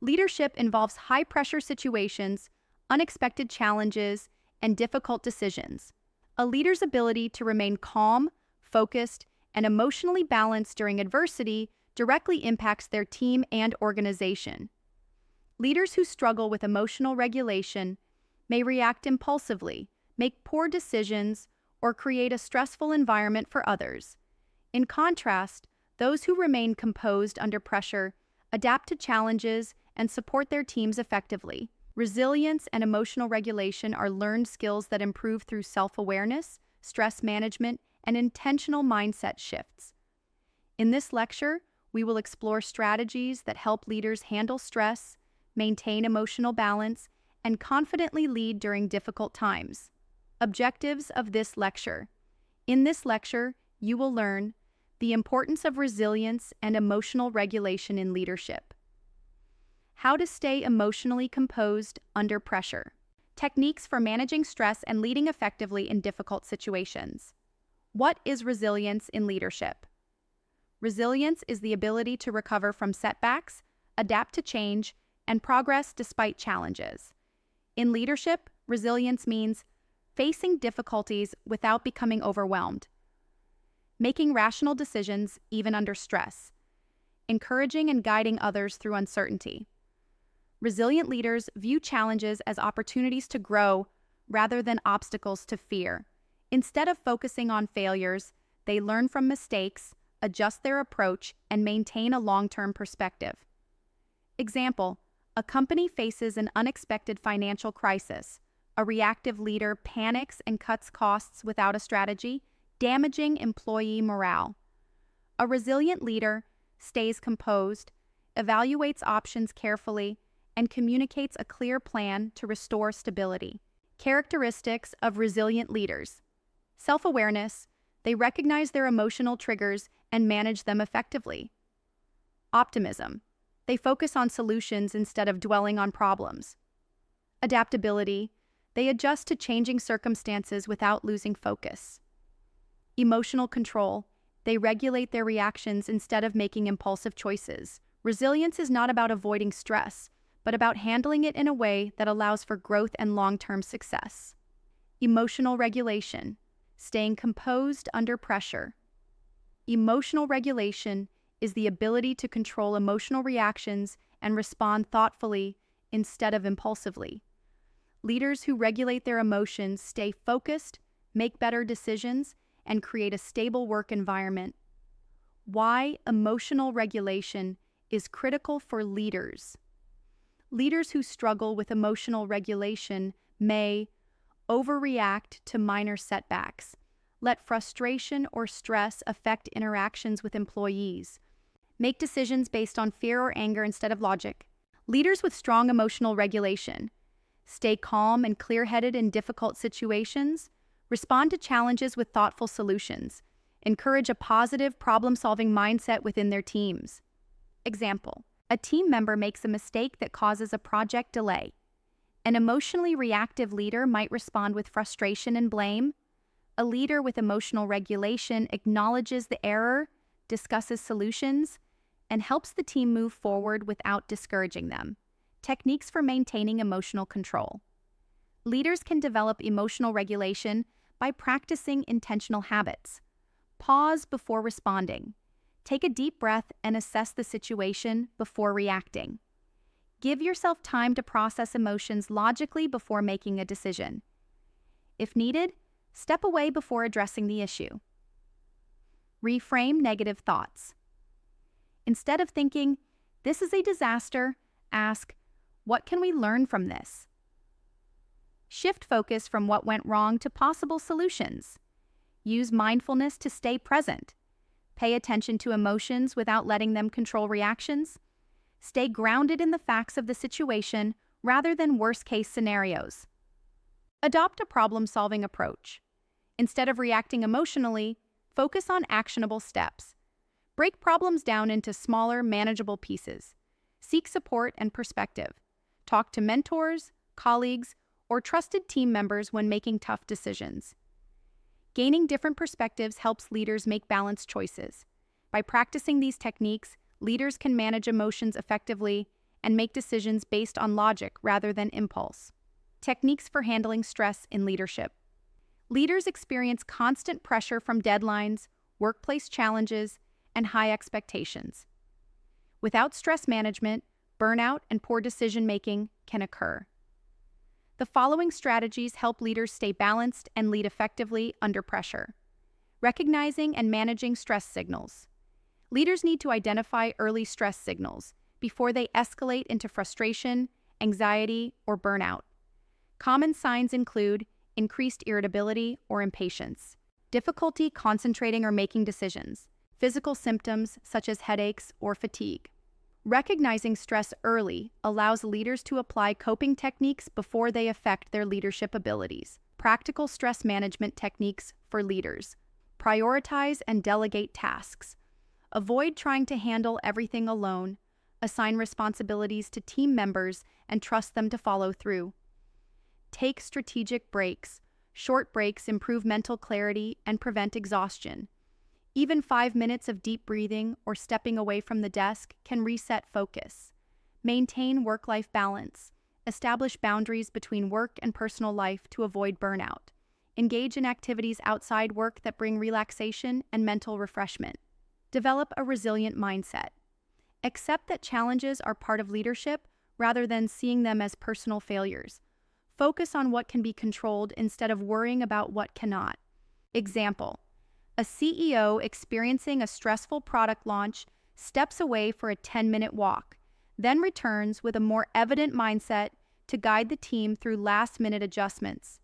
Leadership involves high-pressure situations, unexpected challenges, and difficult decisions. A leader's ability to remain calm, focused, and emotionally balanced during adversity directly impacts their team and organization. Leaders who struggle with emotional regulation may react impulsively, make poor decisions, or create a stressful environment for others. In contrast, those who remain composed under pressure adapt to challenges and support their teams effectively. Resilience and emotional regulation are learned skills that improve through self-awareness, stress management, and intentional mindset shifts. In this lecture, we will explore strategies that help leaders handle stress, maintain emotional balance, and confidently lead during difficult times. Objectives of this lecture. In this lecture, you will learn the importance of resilience and emotional regulation in leadership, how to stay emotionally composed under pressure, techniques for managing stress and leading effectively in difficult situations. What is resilience in leadership? Resilience is the ability to recover from setbacks, adapt to change, and progress despite challenges. In leadership, resilience means facing difficulties without becoming overwhelmed, making rational decisions even under stress, encouraging and guiding others through uncertainty. Resilient leaders view challenges as opportunities to grow rather than obstacles to fear. Instead of focusing on failures, they learn from mistakes, adjust their approach, and maintain a long-term perspective. Example: a company faces an unexpected financial crisis. A reactive leader panics and cuts costs without a strategy, damaging employee morale. A resilient leader stays composed, evaluates options carefully, and communicates a clear plan to restore stability. Characteristics of resilient leaders. Self-awareness. They recognize their emotional triggers and manage them effectively. Optimism. They focus on solutions instead of dwelling on problems. Adaptability. They adjust to changing circumstances without losing focus. Emotional control. They regulate their reactions instead of making impulsive choices. Resilience is not about avoiding stress, but about handling it in a way that allows for growth and long-term success. Emotional regulation. Staying composed under pressure. Emotional regulation is the ability to control emotional reactions and respond thoughtfully instead of impulsively. Leaders who regulate their emotions stay focused, make better decisions, and create a stable work environment. Why emotional regulation is critical for leaders. Leaders who struggle with emotional regulation may overreact to minor setbacks, let frustration or stress affect interactions with employees, make decisions based on fear or anger instead of logic. Leaders with strong emotional regulation stay calm and clear-headed in difficult situations, respond to challenges with thoughtful solutions, encourage a positive problem-solving mindset within their teams. Example: a team member makes a mistake that causes a project delay. An emotionally reactive leader might respond with frustration and blame. A leader with emotional regulation acknowledges the error, discusses solutions, and helps the team move forward without discouraging them. Techniques for maintaining emotional control. Leaders can develop emotional regulation by practicing intentional habits. Pause before responding. Take a deep breath and assess the situation before reacting. Give yourself time to process emotions logically before making a decision. If needed, step away before addressing the issue. Reframe negative thoughts. Instead of thinking, "This is a disaster," ask, "What can we learn from this?" Shift focus from what went wrong to possible solutions. Use mindfulness to stay present. Pay attention to emotions without letting them control reactions. Stay grounded in the facts of the situation rather than worst-case scenarios. Adopt a problem-solving approach. Instead of reacting emotionally, focus on actionable steps. Break problems down into smaller, manageable pieces. Seek support and perspective. Talk to mentors, colleagues, or trusted team members when making tough decisions. Gaining different perspectives helps leaders make balanced choices. By practicing these techniques, leaders can manage emotions effectively and make decisions based on logic rather than impulse. Techniques for handling stress in leadership. Leaders experience constant pressure from deadlines, workplace challenges, and high expectations. Without stress management, burnout and poor decision-making can occur. The following strategies help leaders stay balanced and lead effectively under pressure. Recognizing and managing stress signals. Leaders need to identify early stress signals before they escalate into frustration, anxiety, or burnout. Common signs include increased irritability or impatience, difficulty concentrating or making decisions, physical symptoms such as headaches or fatigue. Recognizing stress early allows leaders to apply coping techniques before they affect their leadership abilities. Practical stress management techniques for leaders. Prioritize and delegate tasks. Avoid trying to handle everything alone. Assign responsibilities to team members and trust them to follow through. Take strategic breaks. Short breaks improve mental clarity and prevent exhaustion. Even 5 minutes of deep breathing or stepping away from the desk can reset focus. Maintain work-life balance. Establish boundaries between work and personal life to avoid burnout. Engage in activities outside work that bring relaxation and mental refreshment. Develop a resilient mindset. Accept that challenges are part of leadership rather than seeing them as personal failures. Focus on what can be controlled instead of worrying about what cannot. Example: a CEO experiencing a stressful product launch steps away for a 10-minute walk, then returns with a more evident mindset to guide the team through last-minute adjustments.